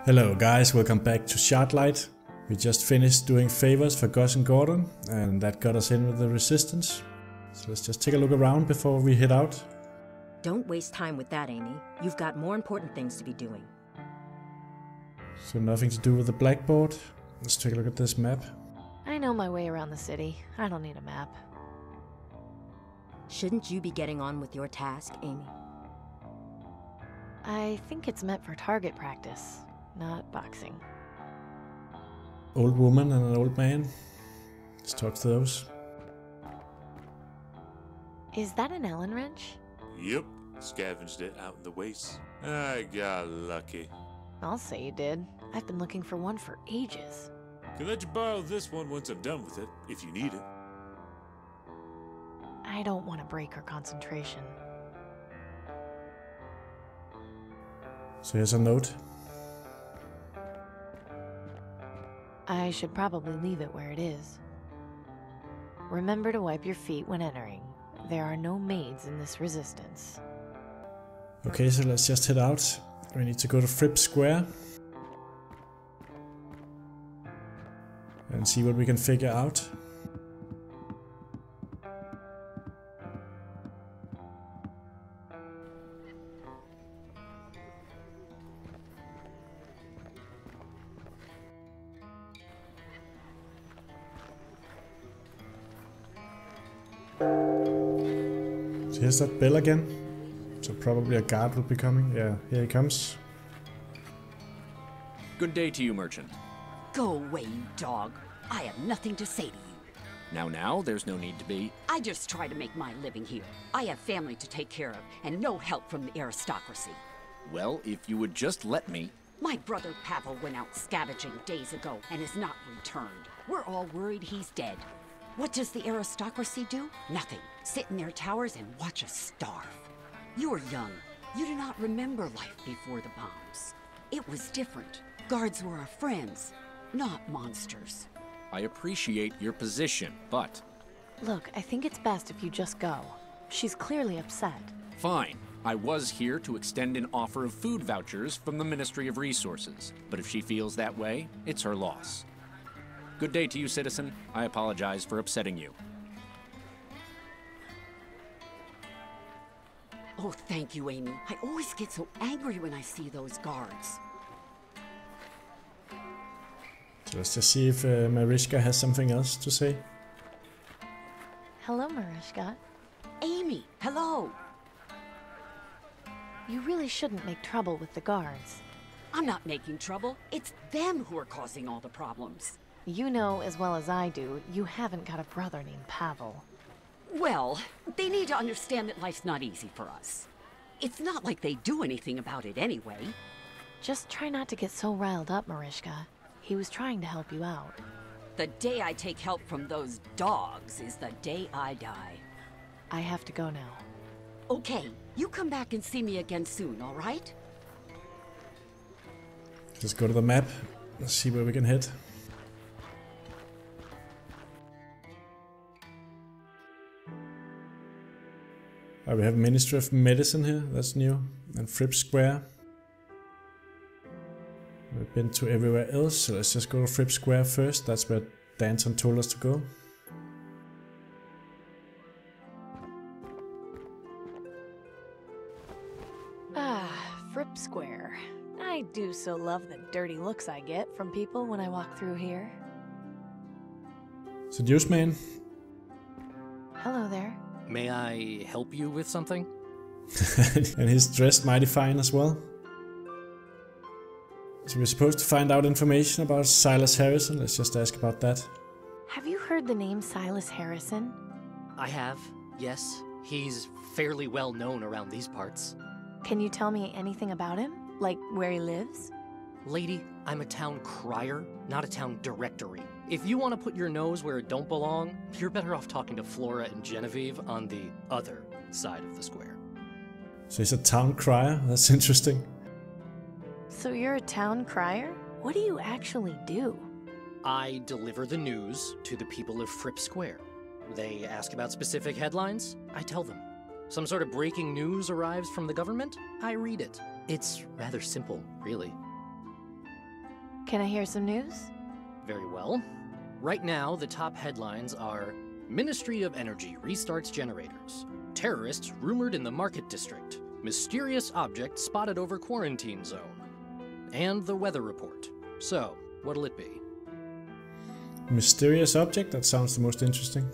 Hello guys, welcome back to Shardlight. We just finished doing favors for Gus and Gordon, and that got us in with the resistance. So let's just take a look around before we head out. Don't waste time with that, Amy. You've got more important things to be doing. So nothing to do with the blackboard. Let's take a look at this map. I know my way around the city. I don't need a map. Shouldn't you be getting on with your task, Amy? I think it's meant for target practice, not boxing. Old woman and an old man. Let's talk to those. Is that an Allen wrench? Yep, scavenged it out in the waste. I got lucky. I'll say you did. I've been looking for one for ages. Can let you borrow this one once I'm done with it, if you need it. I don't want to break her concentration. So here's a note. I should probably leave it where it is. Remember to wipe your feet when entering. There are no maids in this resistance. Okay, so let's just head out. We need to go to Fripp Square and see what we can figure out. So here's that bell again. So probably a guard will be coming. Yeah, here he comes. Good day to you, merchant. Go away, you dog. I have nothing to say to you. Now, there's no need to be. I just try to make my living here. I have family to take care of, and no help from the aristocracy. Well, if you would just let me... My brother Pavel went out scavenging days ago and has not returned. We're all worried he's dead. What does the aristocracy do? Nothing. Sit in their towers and watch us starve. You are young. You do not remember life before the bombs. It was different. Guards were our friends, not monsters. I appreciate your position, but... Look, I think it's best if you just go. She's clearly upset. Fine. I was here to extend an offer of food vouchers from the Ministry of Resources. But if she feels that way, it's her loss. Good day to you, citizen. I apologize for upsetting you. Oh, thank you, Amy. I always get so angry when I see those guards. So let's just see if Mariska has something else to say. Hello, Mariska. Amy, hello. You really shouldn't make trouble with the guards. I'm not making trouble. It's them who are causing all the problems. You know as well as I do, you haven't got a brother named Pavel. Well, they need to understand that life's not easy for us. It's not like they do anything about it anyway. Just try not to get so riled up, Mariska. He was trying to help you out. The day I take help from those dogs is the day I die. I have to go now. Okay, you come back and see me again soon, all right? Let's go to the map. Let's see where we can head. We have Ministry of Medicine here, that's new, and Fripp Square. We've been to everywhere else, so let's just go to Fripp Square first. That's where Danton told us to go. Ah, Fripp Square. I do so love the dirty looks I get from people when I walk through here. Seduce man. Hello there. May I help you with something? And he's dressed mighty fine as well. So we're supposed to find out information about Silas Harrison. Let's just ask about that. Have you heard the name Silas Harrison? I have, yes. He's fairly well known around these parts. Can you tell me anything about him? Like where he lives? Lady, I'm a town crier, not a town directory. If you want to put your nose where it don't belong, you're better off talking to Flora and Genevieve on the other side of the square. So he's a town crier? That's interesting. So you're a town crier? What do you actually do? I deliver the news to the people of Fripp Square. They ask about specific headlines, I tell them. Some sort of breaking news arrives from the government, I read it. It's rather simple, really. Can I hear some news? Very well. Right now, the top headlines are Ministry of Energy restarts generators. Terrorists rumored in the market district. Mysterious object spotted over quarantine zone. And the weather report. So, what'll it be? Mysterious object? That sounds the most interesting.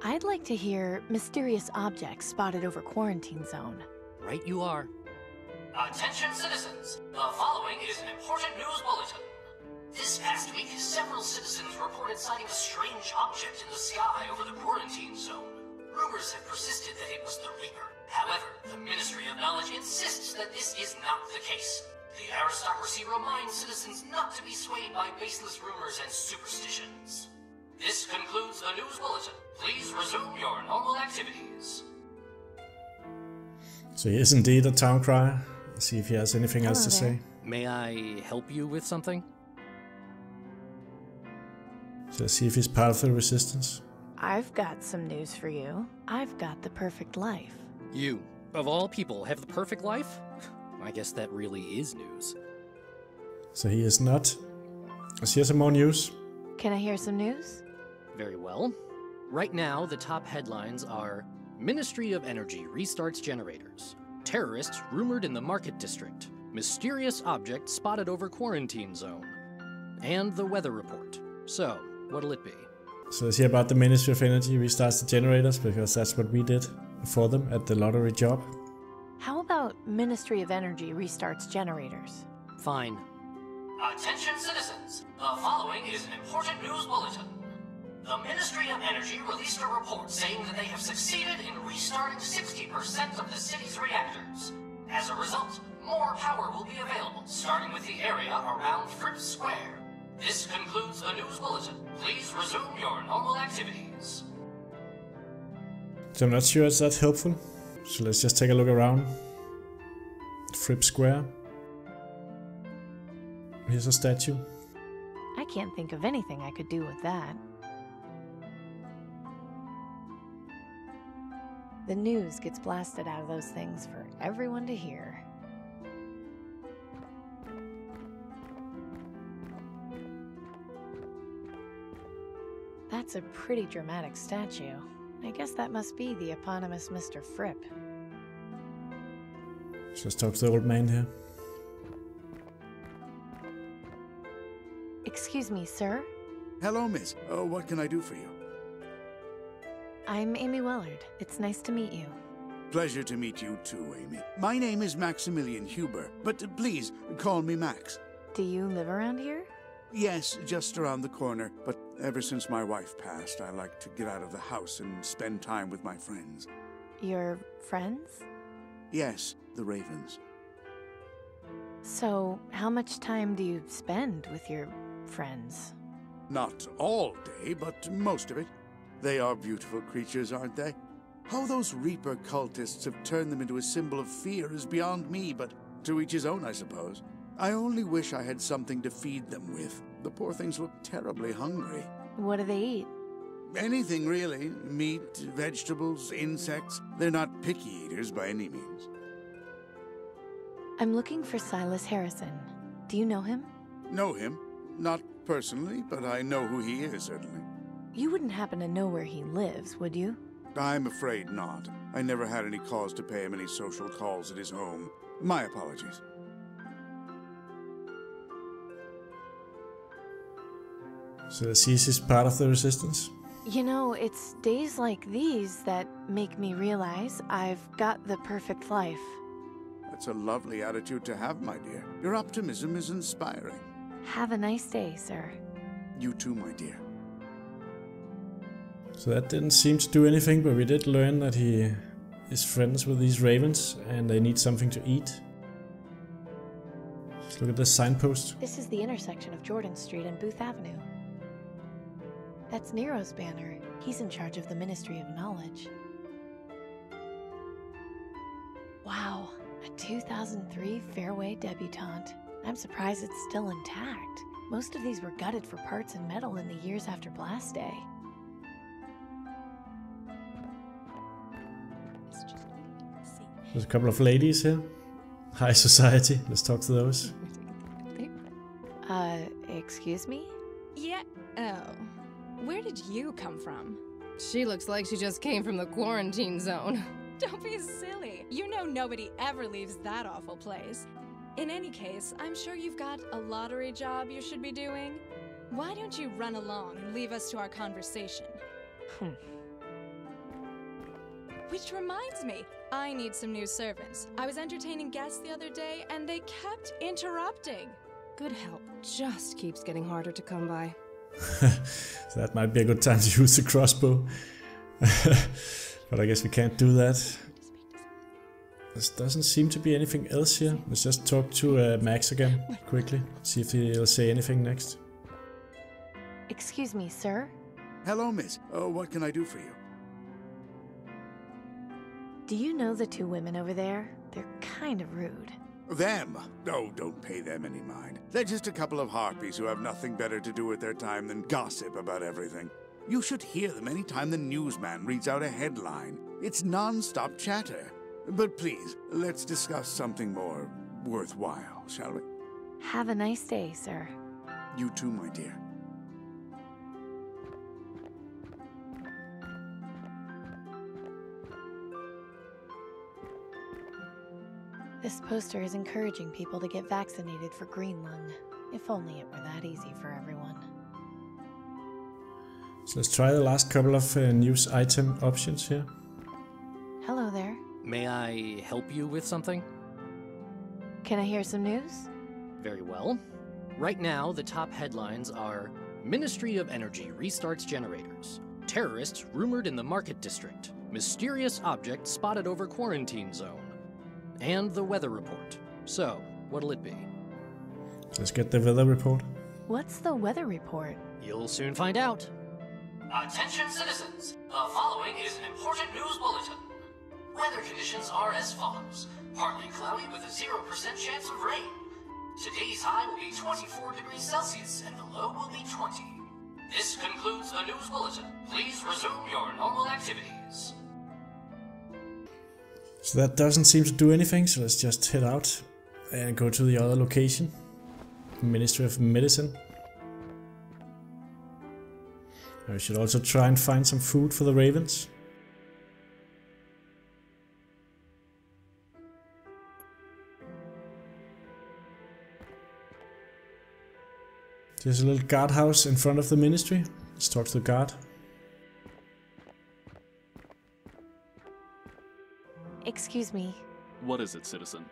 I'd like to hear mysterious objects spotted over quarantine zone. Right you are. Attention citizens, the following is an important news bulletin. This past week, several citizens reported sighting a strange object in the sky over the quarantine zone. Rumors have persisted that it was the Reaper. However, the Ministry of Knowledge insists that this is not the case. The aristocracy reminds citizens not to be swayed by baseless rumors and superstitions. This concludes the news bulletin. Please resume your normal activities. So he is indeed a town crier. Let's see if he has anything else to say. May I help you with something? So let's see if he's part of the resistance. I've got some news for you. I've got the perfect life. You, of all people, have the perfect life? I guess that really is news. So he is not. Let's hear some more news. Can I hear some news? Very well. Right now, the top headlines are Ministry of Energy restarts generators. Terrorists rumored in the market district. Mysterious object spotted over quarantine zone. And the weather report. So, what'll it be? So let's hear about the Ministry of Energy restarts the generators, because that's what we did for them at the lottery job. How about Ministry of Energy restarts generators? Fine. Attention citizens, the following is an important news bulletin. The Ministry of Energy released a report saying that they have succeeded in restarting 60% of the city's reactors. As a result, more power will be available, starting with the area around Fripp Square. This concludes the news bulletin. Please resume your normal activities. So I'm not sure it's that helpful. So let's just take a look around. Fripp Square. Here's a statue. I can't think of anything I could do with that. The news gets blasted out of those things for everyone to hear. That's a pretty dramatic statue. I guess that must be the eponymous Mr. Fripp. Let's talk to the old man here. Excuse me, sir? Hello, miss. What can I do for you? I'm Amy Wellard. It's nice to meet you. Pleasure to meet you too, Amy. My name is Maximilian Huber, but please call me Max. Do you live around here? Yes, just around the corner, but ever since my wife passed, I like to get out of the house and spend time with my friends. Your friends? Yes, the Ravens. So, how much time do you spend with your friends? Not all day, but most of it. They are beautiful creatures, aren't they? How those Reaper cultists have turned them into a symbol of fear is beyond me, but to each his own, I suppose. I only wish I had something to feed them with. The poor things look terribly hungry. What do they eat? Anything, really. Meat, vegetables, insects. They're not picky eaters by any means. I'm looking for Silas Harrison. Do you know him? Know him? Not personally, but I know who he is, certainly. You wouldn't happen to know where he lives, would you? I'm afraid not. I never had any cause to pay him any social calls at his home. My apologies. So let's see if he's part of the resistance. You know, it's days like these that make me realize I've got the perfect life. That's a lovely attitude to have, my dear. Your optimism is inspiring. Have a nice day, sir. You too, my dear. So that didn't seem to do anything, but we did learn that he is friends with these ravens and they need something to eat. Let's look at this signpost. This is the intersection of Jordan Street and Booth Avenue. That's Nero's banner. He's in charge of the Ministry of Knowledge. Wow, a 2003 Fairway debutante. I'm surprised it's still intact. Most of these were gutted for parts and metal in the years after Blast Day. There's a couple of ladies here. High society. Let's talk to those. Excuse me? Yeah. Oh. Where did you come from? She looks like she just came from the quarantine zone. Don't be silly. You know nobody ever leaves that awful place. In any case, I'm sure you've got a lottery job you should be doing. Why don't you run along and leave us to our conversation? Which reminds me, I need some new servants. I was entertaining guests the other day, and they kept interrupting. Good help just keeps getting harder to come by. So that might be a good time to use the crossbow. But I guess we can't do that. There doesn't seem to be anything else here. Let's just talk to Max again, quickly. See if he'll say anything next. Excuse me, sir? Hello, miss. What can I do for you? Do you know the two women over there? They're kind of rude. Them? Oh, don't pay them any mind. They're just a couple of harpies who have nothing better to do with their time than gossip about everything. You should hear them any time the newsman reads out a headline. It's non-stop chatter. But please, let's discuss something more worthwhile, shall we? Have a nice day, sir. You too, my dear. This poster is encouraging people to get vaccinated for green lung. If only it were that easy for everyone. So let's try the last couple of news item options here. Hello there. May I help you with something? Can I hear some news? Very well. Right now, the top headlines are Ministry of Energy restarts generators. Terrorists rumored in the market district. Mysterious object spotted over quarantine zone. And the weather report. So, what'll it be? Let's get the weather report. What's the weather report? You'll soon find out. Attention citizens, the following is an important news bulletin. Weather conditions are as follows. Partly cloudy with a 0% chance of rain. Today's high will be 24 degrees Celsius and the low will be 20. This concludes the news bulletin. Please resume your normal activities. So that doesn't seem to do anything, so let's just head out and go to the other location. Ministry of Medicine. We should also try and find some food for the ravens. There's a little guardhouse in front of the ministry. Let's talk to the guard. Excuse me. What is it, citizen?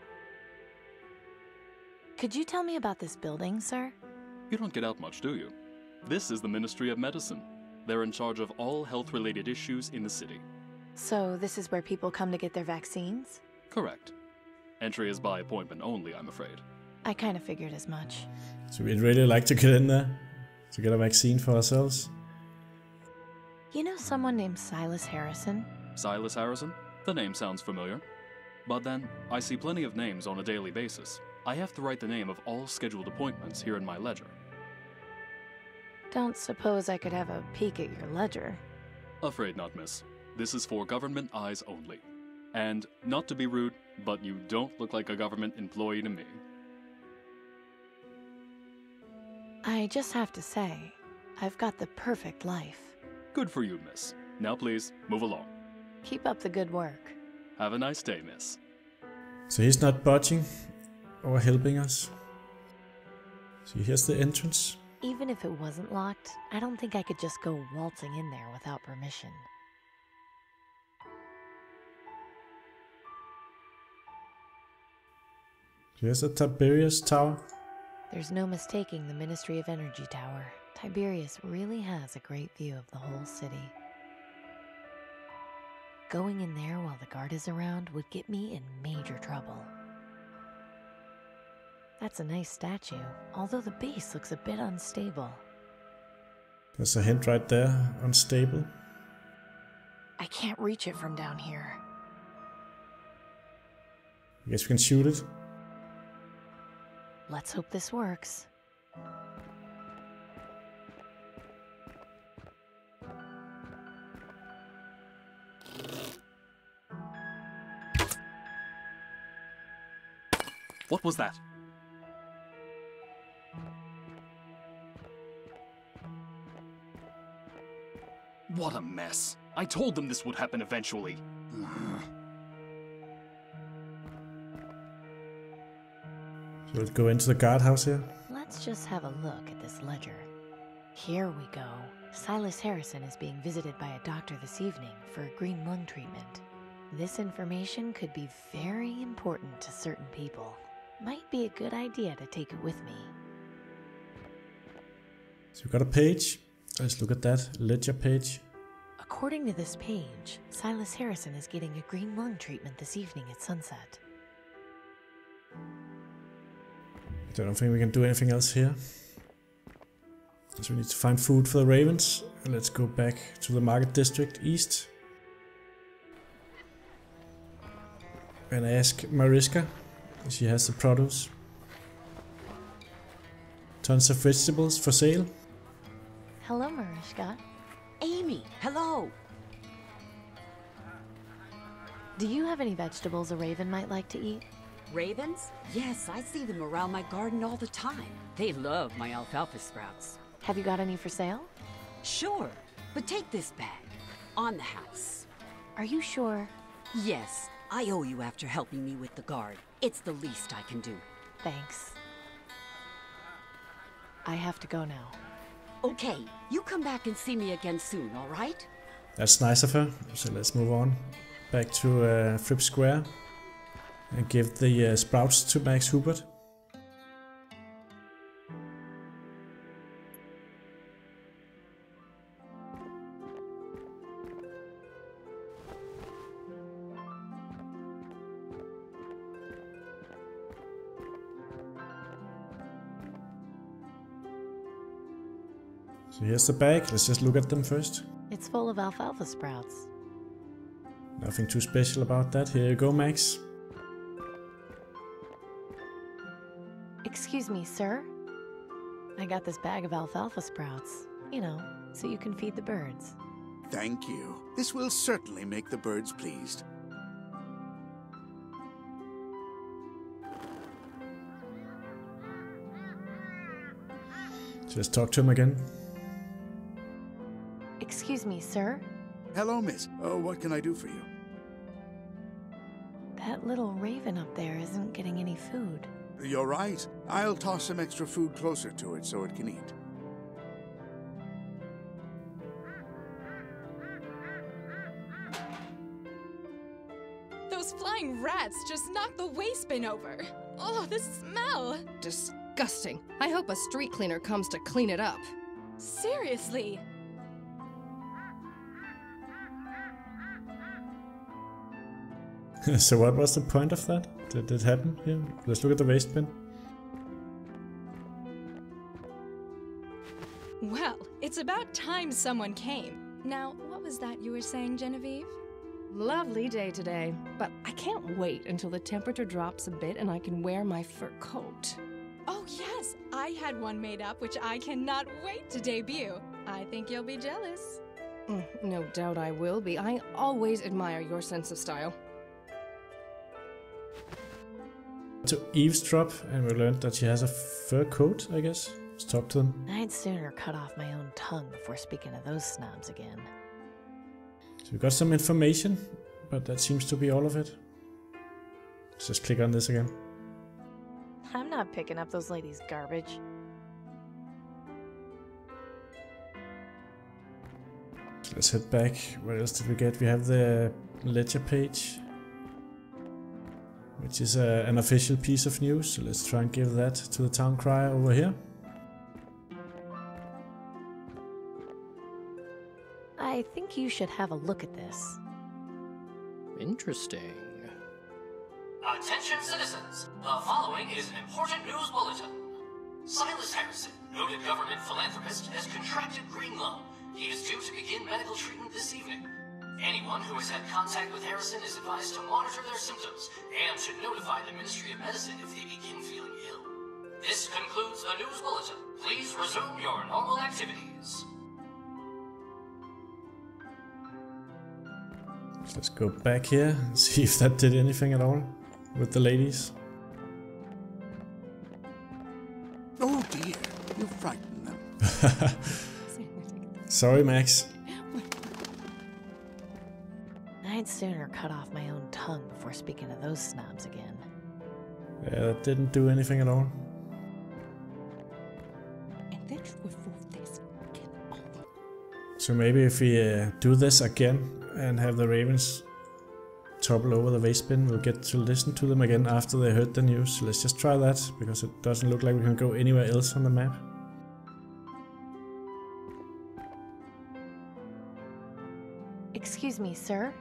Could you tell me about this building, sir? You don't get out much, do you? This is the Ministry of Medicine. They're in charge of all health-related issues in the city. So this is where people come to get their vaccines? Correct. Entry is by appointment only, I'm afraid. I kind of figured as much. So we'd really like to get in there to get a vaccine for ourselves. You know someone named Silas Harrison? Silas Harrison? The name sounds familiar. But then, I see plenty of names on a daily basis. I have to write the name of all scheduled appointments here in my ledger. Don't suppose I could have a peek at your ledger? Afraid not, miss. This is for government eyes only. And, not to be rude, but you don't look like a government employee to me. I just have to say, I've got the perfect life. Good for you, miss. Now please, move along. Keep up the good work. Have a nice day, miss. So he's not budging or helping us. So here's the entrance. Even if it wasn't locked, I don't think I could just go waltzing in there without permission. Here's the Tiberius Tower. There's no mistaking the Ministry of Energy Tower. Tiberius really has a great view of the whole city. Going in there while the guard is around would get me in major trouble. That's a nice statue, although the base looks a bit unstable. There's a hint right there, unstable. I can't reach it from down here. I guess we can shoot it. Let's hope this works. What was that? What a mess. I told them this would happen eventually. So let's go into the guardhouse here. Let's just have a look at this ledger. Here we go. Silas Harrison is being visited by a doctor this evening for a green lung treatment. This information could be very important to certain people. Might be a good idea to take it with me. So we got a page. Let's look at that ledger page. According to this page, Silas Harrison is getting a green lung treatment this evening at sunset. I don't think we can do anything else here. So we need to find food for the ravens. And let's go back to the market district east. And ask Mariska if she has the produce. Tons of vegetables for sale. Hello, Mariska. Amy, hello. Do you have any vegetables a raven might like to eat? Ravens? Yes, I see them around my garden all the time. They love my alfalfa sprouts. Have you got any for sale? Sure, but take this bag. On the house. Are you sure? Yes, I owe you after helping me with the guard. It's the least I can do. Thanks. I have to go now. Okay, you come back and see me again soon, all right? That's nice of her. So let's move on. Back to Fripp Square. And give the sprouts to Max Hubert. So here's the bag. Let's just look at them first. It's full of alfalfa sprouts. Nothing too special about that. Here you go, Max. Excuse me, sir. I got this bag of alfalfa sprouts. You know, so you can feed the birds. Thank you. This will certainly make the birds pleased. Just talk to him again. Excuse me, sir. Hello, miss. Oh, what can I do for you? That little raven up there isn't getting any food. You're right. I'll toss some extra food closer to it so it can eat. Those flying rats just knocked the waste bin over. Oh, the smell! Disgusting. I hope a street cleaner comes to clean it up. Seriously. So what was the point of that? Did it happen here? Let's look at the waste bin. Well, it's about time someone came. Now, what was that you were saying, Genevieve? Lovely day today, but I can't wait until the temperature drops a bit and I can wear my fur coat. Oh yes, I had one made up which I cannot wait to debut. I think you'll be jealous. No doubt I will be. I always admire your sense of style. To eavesdrop, and we learned that she has a fur coat, I guess. Let's talk to them. I'd sooner cut off my own tongue before speaking to those snobs again. So we got some information, but that seems to be all of it. Let's just click on this again. I'm not picking up those ladies' garbage. So let's head back. What else did we get? We have the ledger page, which is an official piece of news. So let's try and give that to the town crier over here. I think you should have a look at this. Interesting. Attention citizens, the following is an important news bulletin. Silas Harrison, noted government philanthropist, has contracted green lung. He is due to begin medical treatment this evening. Anyone who has had contact with Harrison is advised to monitor their symptoms and to notify the Ministry of Medicine if they begin feeling ill. This concludes the news bulletin. Please resume your normal activities. So let's go back here and see if that did anything at all with the ladies. Oh dear, you frightened them. Sorry, Max. I'd sooner cut off my own tongue before speaking to those snobs again. Yeah, that didn't do anything at all. So maybe if we do this again and have the ravens topple over the waste bin, we'll get to listen to them again after they heard the news. So let's just try that, because it doesn't look like we can go anywhere else on the map. Excuse me, sir?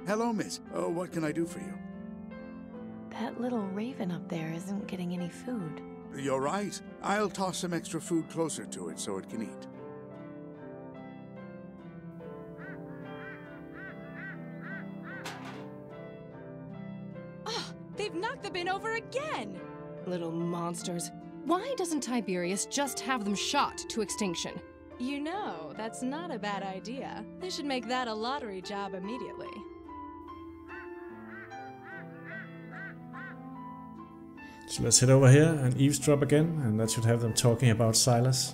Hello, miss. Oh, what can I do for you? That little raven up there isn't getting any food. You're right. I'll toss some extra food closer to it so it can eat. Oh, they've knocked the bin over again! Little monsters. Why doesn't Tiberius just have them shot to extinction? You know, that's not a bad idea. They should make that a lottery job immediately. So let's head over here and eavesdrop again, and that should have them talking about Silas.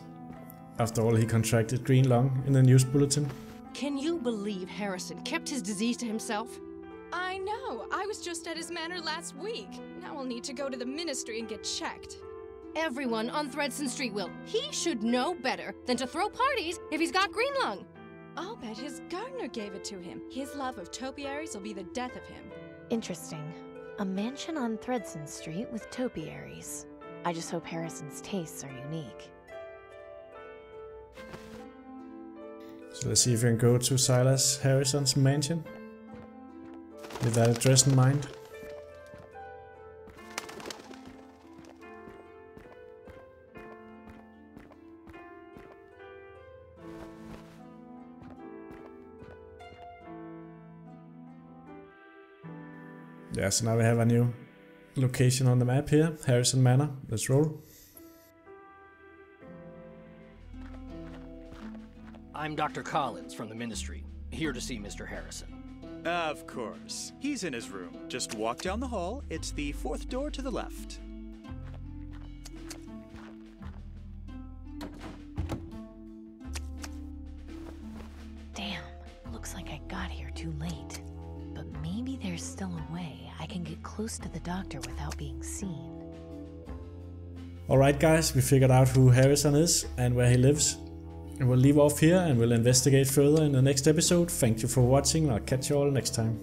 After all, he contracted green lung in the news bulletin. Can you believe Harrison kept his disease to himself? I know! I was just at his manor last week. Now I'll need to go to the ministry and get checked. Everyone on Thredson Street will. He should know better than to throw parties if he's got green lung. I'll bet his gardener gave it to him. His love of topiaries will be the death of him. Interesting. A mansion on Thredson Street with topiaries. I just hope Harrison's tastes are unique. So let's see if we can go to Silas Harrison's mansion. With that address in mind. Yeah, so now we have a new location on the map here, Harrison Manor. Let's roll. I'm Dr. Collins from the Ministry, here to see Mr. Harrison. Of course. He's in his room. Just walk down the hall. It's the fourth door to the left. Damn, looks like I got here too late. But maybe there's still a way I can get close to the doctor without being seen. Alright guys, we figured out who Harrison is and where he lives. And we'll leave off here and we'll investigate further in the next episode. Thank you for watching and I'll catch you all next time.